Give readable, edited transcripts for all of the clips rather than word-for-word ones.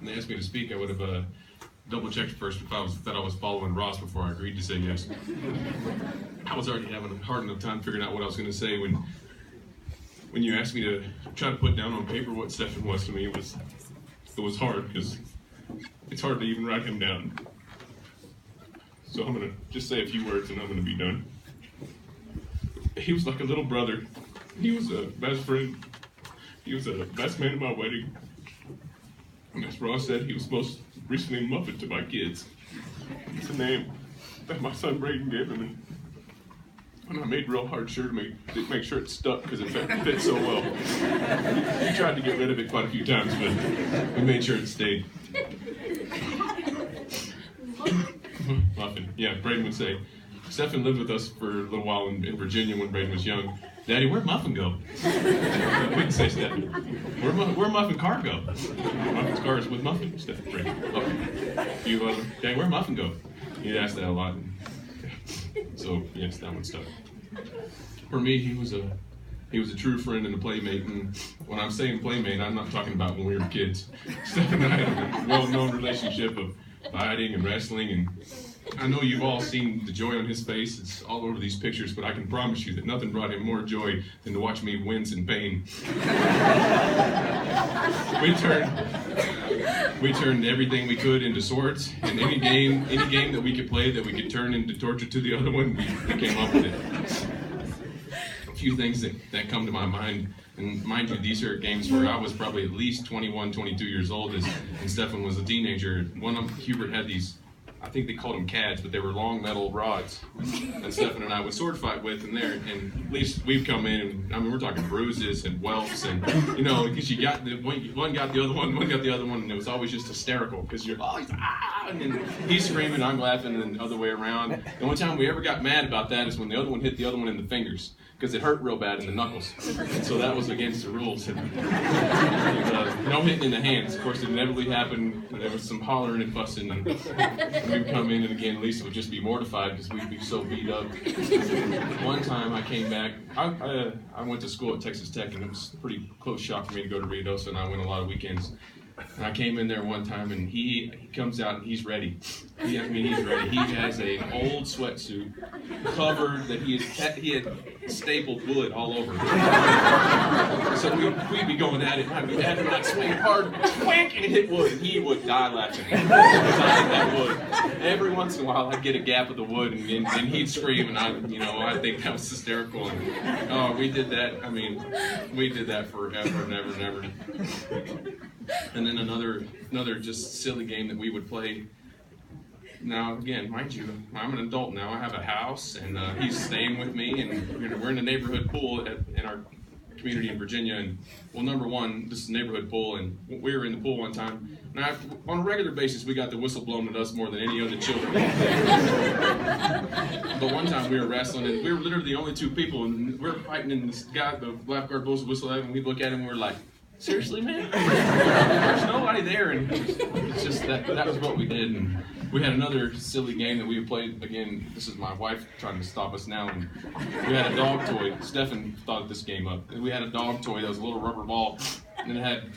and they asked me to speak, I would have double-checked first if I was following Ross before I agreed to say yes. I was already having a hard enough time figuring out what I was going to say when you asked me to try to put down on paper what Stefan was to me. It was hard, because it's hard to even write him down. So I'm going to just say a few words and I'm going to be done. He was like a little brother. He was a best friend. He was a best man at my wedding. And as Ross said, he was most recently Muffin to my kids. It's a name that my son Braden gave him. And I made real hard sure to make sure it stuck, because it fit so well. We tried to get rid of it quite a few times, but we made sure it stayed. Muffin. Yeah, Braden would say, Stefan lived with us for a little while in Virginia when Braden was young. Daddy, where'd Muffin go? We'd say Stefan. Where'd Muffin car go? Muffin's car is with Muffin, Stefan. Braden. Okay. Daddy, where'd Muffin go? He'd ask that a lot. So yes, that one stuck. For me, he was a true friend and a playmate. And when I'm saying playmate, I'm not talking about when we were kids. Stefan and I had a well-known relationship of fighting and wrestling, and I know you've all seen the joy on his face. It's all over these pictures, but I can promise you that nothing brought him more joy than to watch me wince in pain. We turned everything we could into swords, and any game that we could play that we could turn into torture to the other one, we came up with it. A few things that come to my mind, and mind you, these are games where I was probably at least 21, 22 years old, and Stefan was a teenager. Hubert had these, I think they called them cads, but they were long metal rods, and Stefan and I would sword fight with, and at least we've come in, and I mean, we're talking bruises and welts, and because you got one got the other one got the other one, and it was always just hysterical, because you're always and then he's screaming, I'm laughing, and the other way around. The only time we ever got mad about that is when the other one hit the other one in the fingers, because it hurt real bad in the knuckles, and so that was against the rules. And, no hitting in the hands. Of course, it inevitably happened. There was some hollering and fussing, and we'd come in, and again, Lisa would just be mortified because we'd be so beat up. One time I came back, I went to school at Texas Tech, and it was a pretty close shot for me to go to Ruidoso, and I went a lot of weekends. And I came in there one time, and he comes out, and he's ready. He's ready. He has an old sweatsuit covered that he had stapled wood all over. So we'd be going at it, and I'd be at him, and I'd swing hard, whack, and hit wood, and he would die laughing. Because I hit that wood. Every once in a while, I'd get a gap of the wood, and he'd scream, and I think that was hysterical. And we did that. I mean, we did that forever and ever and ever. And then another just silly game that we would play. Now, again, mind you, I'm an adult now. I have a house, and he's staying with me, and we're in a neighborhood pool in our community in Virginia. And well, number one, this is a neighborhood pool, and we were in the pool one time. Now, on a regular basis, we got the whistle blown at us more than any other children. But one time we were wrestling, and we were literally the only two people, and we were fighting, and this guy, the lifeguard, blows the whistle at him, and we look at him, and we're like, seriously, man? There's nobody there, and it's just that was what we did. And we had another silly game that we played. Again, this is my wife trying to stop us now. And we had a dog toy. Stefan thought this game up. And we had a dog toy that was a little rubber ball, and it had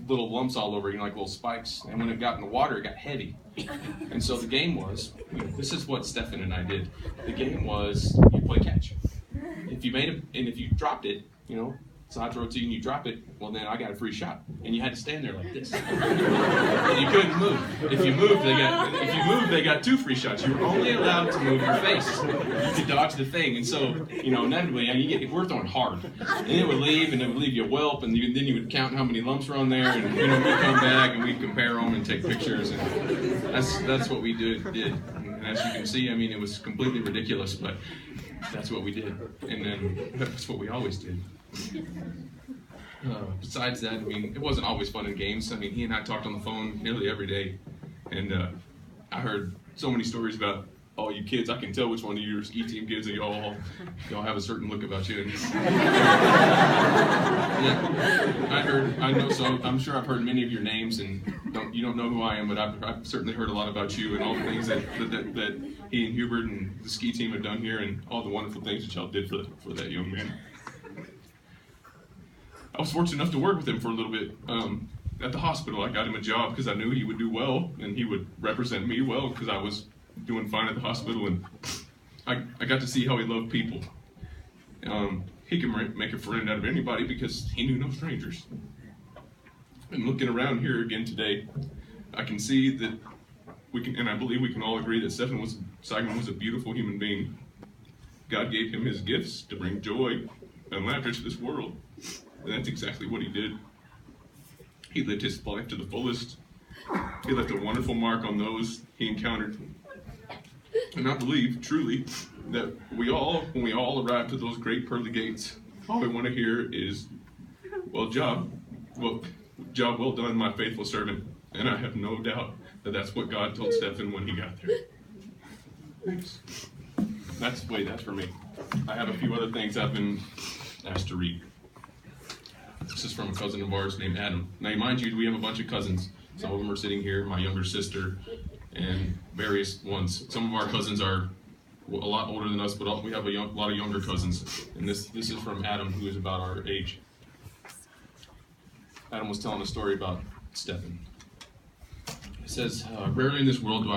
little lumps all over it, like little spikes. And when it got in the water, it got heavy. And so the game was, this is what Stefan and I did. The game was, you play catch. If you made it, and if you dropped it, so I throw it to you and you drop it, well then I got a free shot. And you had to stand there like this. And you couldn't move. If you moved, they got 2 free shots. You were only allowed to move your face. You could dodge the thing. And so, inevitably, we're throwing hard. And it would leave, and it would leave you a whelp, and then you would count how many lumps were on there, and we'd come back and we'd compare them and take pictures, and that's what we did. And as you can see, it was completely ridiculous, but that's what we did. And then that's what we always did. Besides that, it wasn't always fun in games. He and I talked on the phone nearly every day, and I heard so many stories about all you kids. I can tell which one of your E-team kids, and y'all have a certain look about you. I'm sure I've heard many of your names, and you don't know who I am, but I've certainly heard a lot about you and all the things that he and Hubert and the ski team have done here, and all the wonderful things that y'all did for that young man. I was fortunate enough to work with him for a little bit. at the hospital, I got him a job because I knew he would do well and he would represent me well because I was doing fine at the hospital, and I got to see how he loved people. He could make a friend out of anybody because he knew no strangers. And looking around here again today, I can see that we can, and I believe we can all agree that Seigmann was a beautiful human being. God gave him his gifts to bring joy and laughter to this world, and that's exactly what he did. He lived his life to the fullest. He left a wonderful mark on those he encountered. And I believe, truly, that when we all arrive to those great pearly gates, all we want to hear is, job well done, my faithful servant. And I have no doubt that that's what God told Stefan when he got there. Thanks. That's for me. I have a few other things I've been asked to read. This is from a cousin of ours named Adam. Now, mind you, we have a bunch of cousins. Some of them are sitting here, my younger sister, and various ones. Some of our cousins are a lot older than us, but we have a lot of younger cousins. And this is from Adam, who is about our age. Adam was telling a story about Stefan. It says, rarely in this world do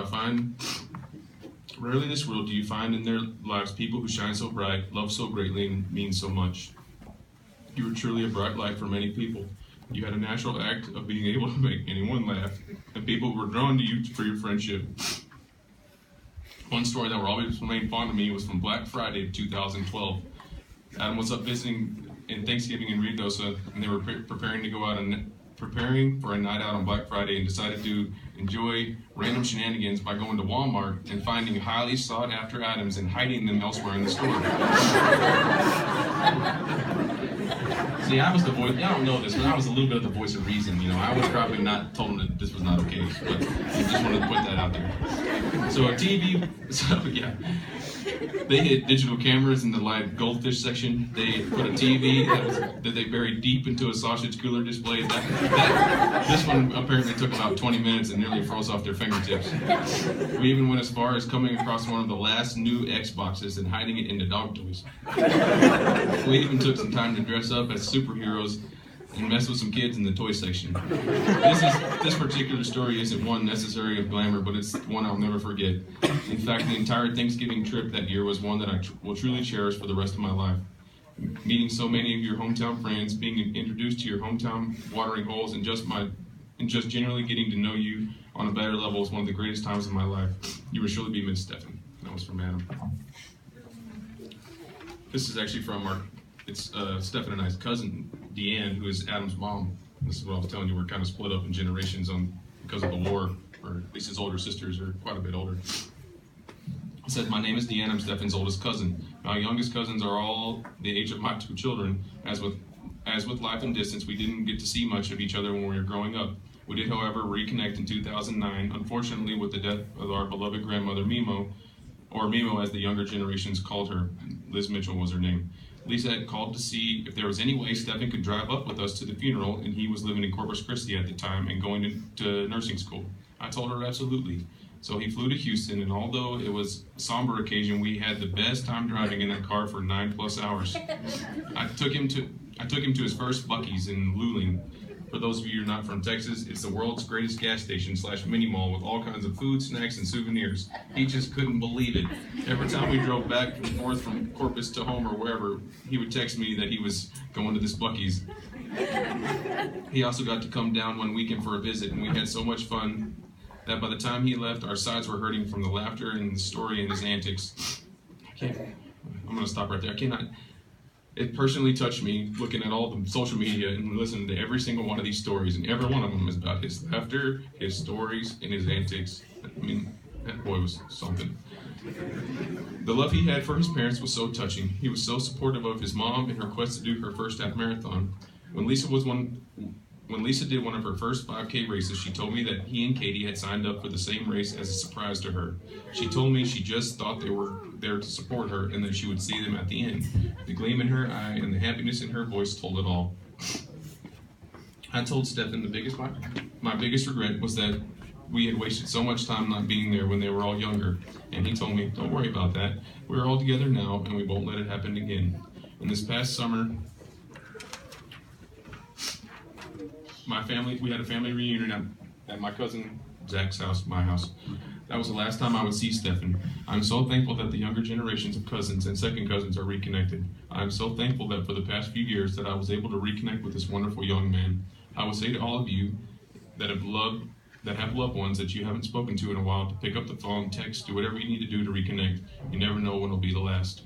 you find in their lives people who shine so bright, love so greatly, and mean so much. You were truly a bright light for many people. You had a natural act of being able to make anyone laugh, and people were drawn to you for your friendship. One story that will always remain fond of me was from Black Friday of 2012. Adam was up visiting in Thanksgiving in Ruidoso, and they were preparing for a night out on Black Friday, and decided to enjoy random shenanigans by going to Walmart and finding highly sought after items and hiding them elsewhere in the store. See, I was the voice, I don't know this, but I was a little bit of the voice of reason, I would probably not told them that this was not okay, but I just wanted to put that out there. So they hid digital cameras in the live goldfish section. They put a TV that they buried deep into a sausage cooler display. This one apparently took about 20 minutes and nearly froze off their fingertips. We even went as far as coming across one of the last new Xboxes and hiding it into dog toys. We even took some time to dress up as superheroes and mess with some kids in the toy section. This particular story isn't one necessary of glamour, but it's one I'll never forget. In fact, the entire Thanksgiving trip that year was one that I will truly cherish for the rest of my life. Meeting so many of your hometown friends, being introduced to your hometown watering holes, and just generally getting to know you on a better level is one of the greatest times of my life. You will surely be missed, Stefan. That was from Adam. This is actually from it's Stefan and I's cousin, Deanne, who is Adam's mom. This is what I was telling you, we're kind of split up in generations because of the war, or at least his older sisters are quite a bit older. He said, my name is Deanne, I'm Stefan's oldest cousin. My youngest cousins are all the age of my two children. As with life and distance, we didn't get to see much of each other when we were growing up. We did, however, reconnect in 2009, unfortunately with the death of our beloved grandmother Mimo, or Mimo as the younger generations called her. Liz Mitchell was her name. Lisa had called to see if there was any way Stefan could drive up with us to the funeral, and he was living in Corpus Christi at the time and going to nursing school. I told her absolutely. So he flew to Houston, and although it was a somber occasion, we had the best time driving in that car for 9+ hours. I took him to his first Buc-ee's in Luling. For those of you who are not from Texas, it's the world's greatest gas station / mini mall with all kinds of food, snacks, and souvenirs. He just couldn't believe it. Every time we drove back and forth from Corpus to home or wherever, he would text me that he was going to this Buc-ee's. He also got to come down one weekend for a visit, and we had so much fun that by the time he left, our sides were hurting from the laughter and the story and his antics. I'm going to stop right there. It personally touched me looking at all the social media and listening to every single one of these stories, and every one of them is about his laughter, his stories, and his antics. I mean, that boy was something. The love he had for his parents was so touching. He was so supportive of his mom in her quest to do her first half marathon. When Lisa did one of her first 5K races, she told me that he and Katie had signed up for the same race as a surprise to her. She told me she just thought they were there to support her and that she would see them at the end. The gleam in her eye and the happiness in her voice told it all. I told Stefan my biggest regret was that we had wasted so much time not being there when they were all younger. And he told me, don't worry about that. We're all together now and we won't let it happen again. And this past summer, we had a family reunion at my cousin Zach's house, my house. That was the last time I would see Stefan. I'm so thankful that the younger generations of cousins and second cousins are reconnected. I'm so thankful that for the past few years that I was able to reconnect with this wonderful young man. I would say to all of you that have loved ones that you haven't spoken to in a while to pick up the phone, text, do whatever you need to do to reconnect. You never know when it'll be the last.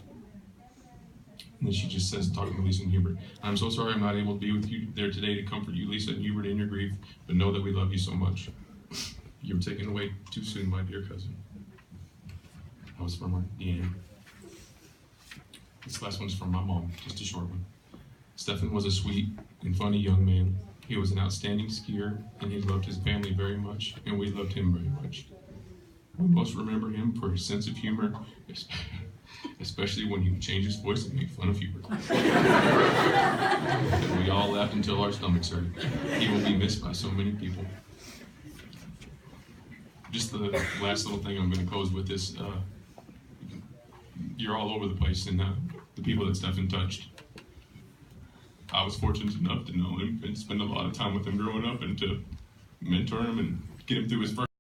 And then she just says, talking to Lisa and Hubert, I'm so sorry I'm not able to be with you there today to comfort you, Lisa and Hubert, in your grief, but know that we love you so much. You were taken away too soon, my dear cousin. That was from Deanne. This last one's from my mom, just a short one. Stefan was a sweet and funny young man. He was an outstanding skier, and he loved his family very much, and we loved him very much. We most remember him for his sense of humor, especially when he would change his voice and make fun of Hubert. We all laughed until our stomachs hurt. He will be missed by so many people. Just the last little thing I'm going to close with is, you're all over the place, and the people that Stefan touched. I was fortunate enough to know him and spend a lot of time with him growing up and to mentor him and get him through his first